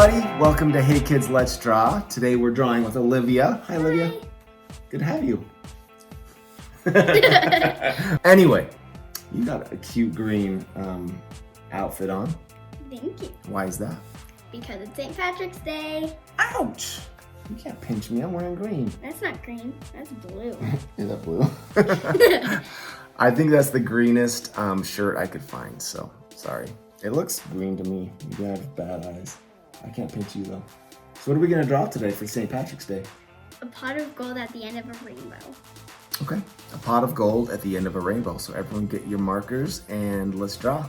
everybody, welcome to Hey Kids Let's Draw. Today we're drawing with Olivia. Hi Olivia. Good to have you. Anyway, you got a cute green outfit on. Thank you. Why is that? Because it's St. Patrick's Day. Ouch! You can't pinch me, I'm wearing green. That's not green, that's blue. Is that blue? I think that's the greenest shirt I could find, so sorry. It looks green to me. You have bad eyes. I can't pinch you though. So what are we gonna draw today for St. Patrick's Day? A pot of gold at the end of a rainbow. Okay, a pot of gold at the end of a rainbow. So everyone get your markers and let's draw.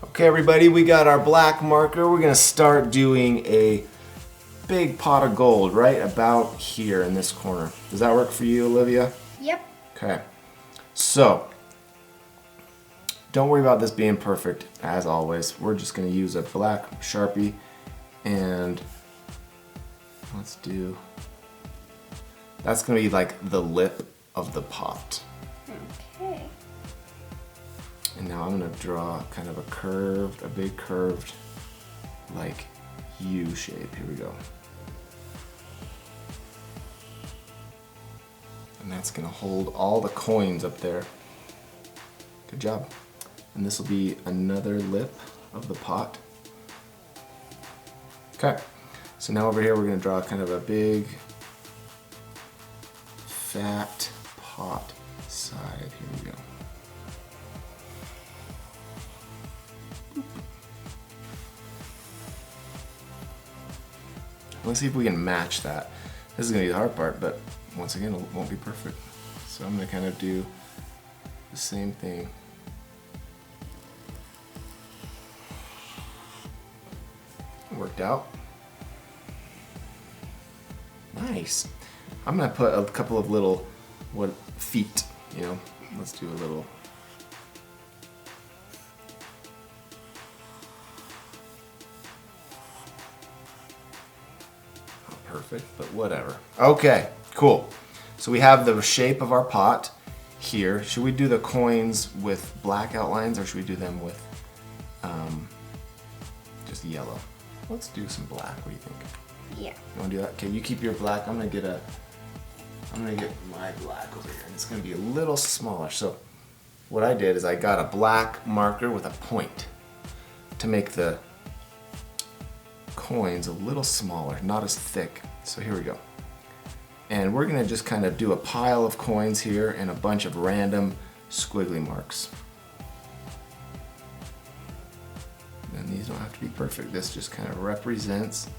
Okay everybody, we got our black marker. We're gonna start doing a big pot of gold right about here in this corner. Does that work for you, Olivia? Yep. Okay, so don't worry about this being perfect as always. We're just gonna use a black Sharpie and let's do, that's gonna be like the lip of the pot. Okay. And now I'm gonna draw kind of a big curved, like U shape. Here we go. And that's gonna hold all the coins up there. Good job. And this will be another lip of the pot. Okay, so now over here we're gonna draw kind of a big, fat pot side. Here we go. Let's see if we can match that. This is gonna be the hard part, but once again, it won't be perfect. So I'm gonna kind of do the same thing. Worked out. Nice. I'm gonna put a couple of little feet, you know. Let's do a little. Not perfect, but whatever. Okay, cool. So we have the shape of our pot here. Should we do the coins with black outlines or should we do them with just yellow? Let's do some black. What do you think? Yeah. You want to do that? Okay, you keep your black. I'm gonna get my black over here, and it's gonna be a little smaller. So, what I did is I got a black marker with a point to make the coins a little smaller, not as thick. So here we go. And we're gonna just kind of do a pile of coins here and a bunch of random squiggly marks. And these don't have to be perfect. This just kind of represents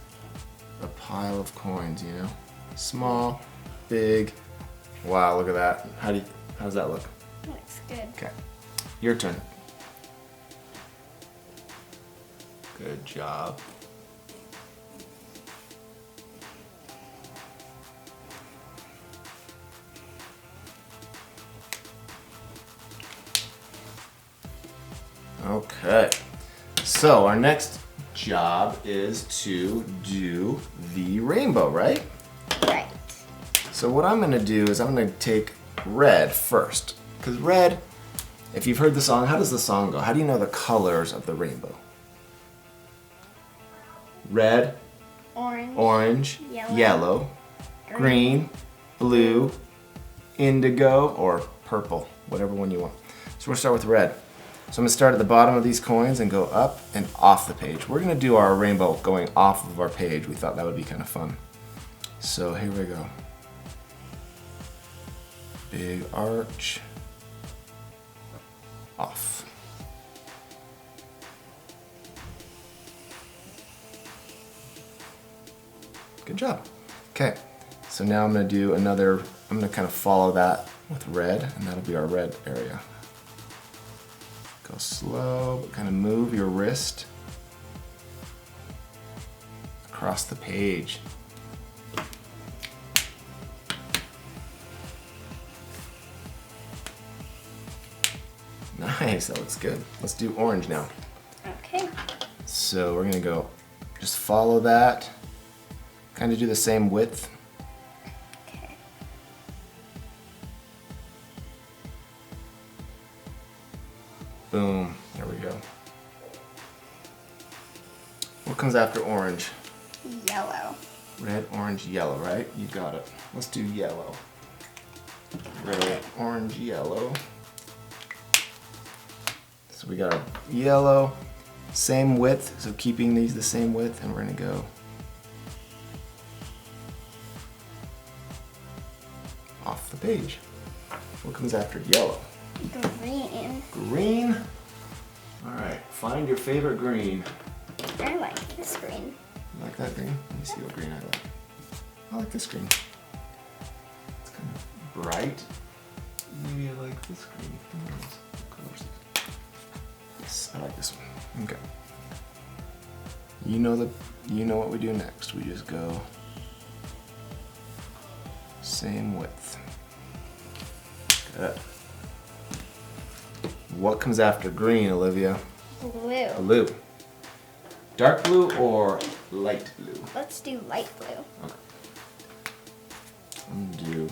a pile of coins, you know? Small, big. Wow, look at that. How does that look? Looks good. Okay, your turn. Good job. Okay. So our next job is to do the rainbow, right? Right. So what I'm gonna do is I'm gonna take red first. Because red, if you've heard the song, how does the song go? How do you know the colors of the rainbow? Red, orange, yellow, green, blue, indigo, or purple, whatever one you want. So we're gonna start with red. So I'm gonna start at the bottom of these coins and go up and off the page. We're gonna do our rainbow going off of our page. We thought that would be kind of fun. So here we go. Big arch, off. Good job. Okay, so now I'm gonna do another, I'm gonna kind of follow that with red, and that'll be our red area. Go slow, but kind of move your wrist across the page. Nice, that looks good. Let's do orange now. Okay. So we're gonna go, just follow that, kind of do the same width. Okay. Boom, there we go. What comes after orange? Yellow. Red, orange, yellow, right? You got it. Let's do yellow. Red, orange, yellow. So we got our yellow, same width, so keeping these the same width, and we're gonna go off the page. What comes after yellow? Green. Green. All right, find your favorite green. I like this green. You like that green? Let me see what green I like. I like this green. It's kind of bright. Maybe I like this green. Who knows? What color is it? Yes, I like this one. Okay. You know what we do next. We just go same width. Good. What comes after green, Olivia? Blue. Blue. Dark blue or light blue? Let's do light blue. Okay. I'm gonna do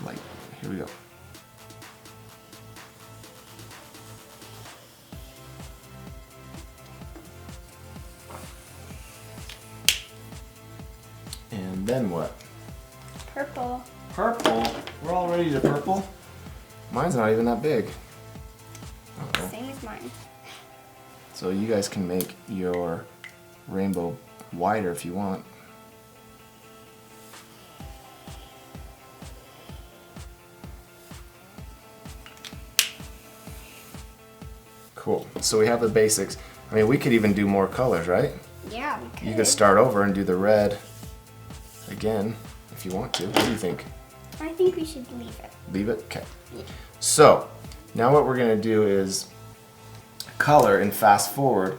light blue. Here we go. And then what? Purple. Purple. We're all ready to purple. Mine's not even that big. Uh-oh. Same as mine. So you guys can make your rainbow wider if you want. Cool. So we have the basics. I mean, we could even do more colors, right? Yeah, we could. You could start over and do the red again if you want to. What do you think? I think we should leave it. Leave it? Okay. Yeah. So now what we're going to do is color and fast forward,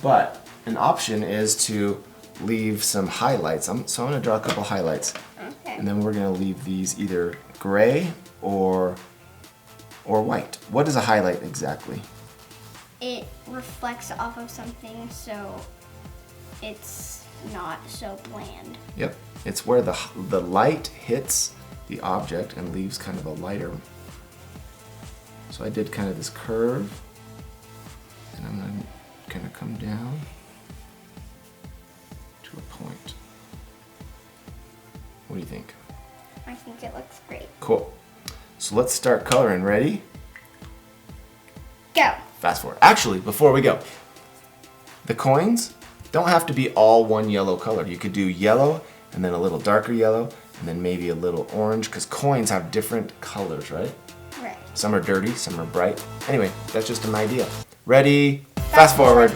but an option is to leave some highlights. So I'm going to draw a couple highlights. Okay. And then we're going to leave these either gray or white. What is a highlight exactly? It reflects off of something, so it's not so bland. Yep. It's where the light hits the object and leaves kind of a lighter. So I did kind of this curve, and I'm going to come down to a point. What do you think? I think it looks great. Cool. So let's start coloring. Ready? Go. Fast forward. Actually, before we go, the coins don't have to be all one yellow color. You could do yellow and then a little darker yellow and then maybe a little orange, because coins have different colors, right? Right. Some are dirty, some are bright. Anyway, that's just an idea. Ready? Fast forward.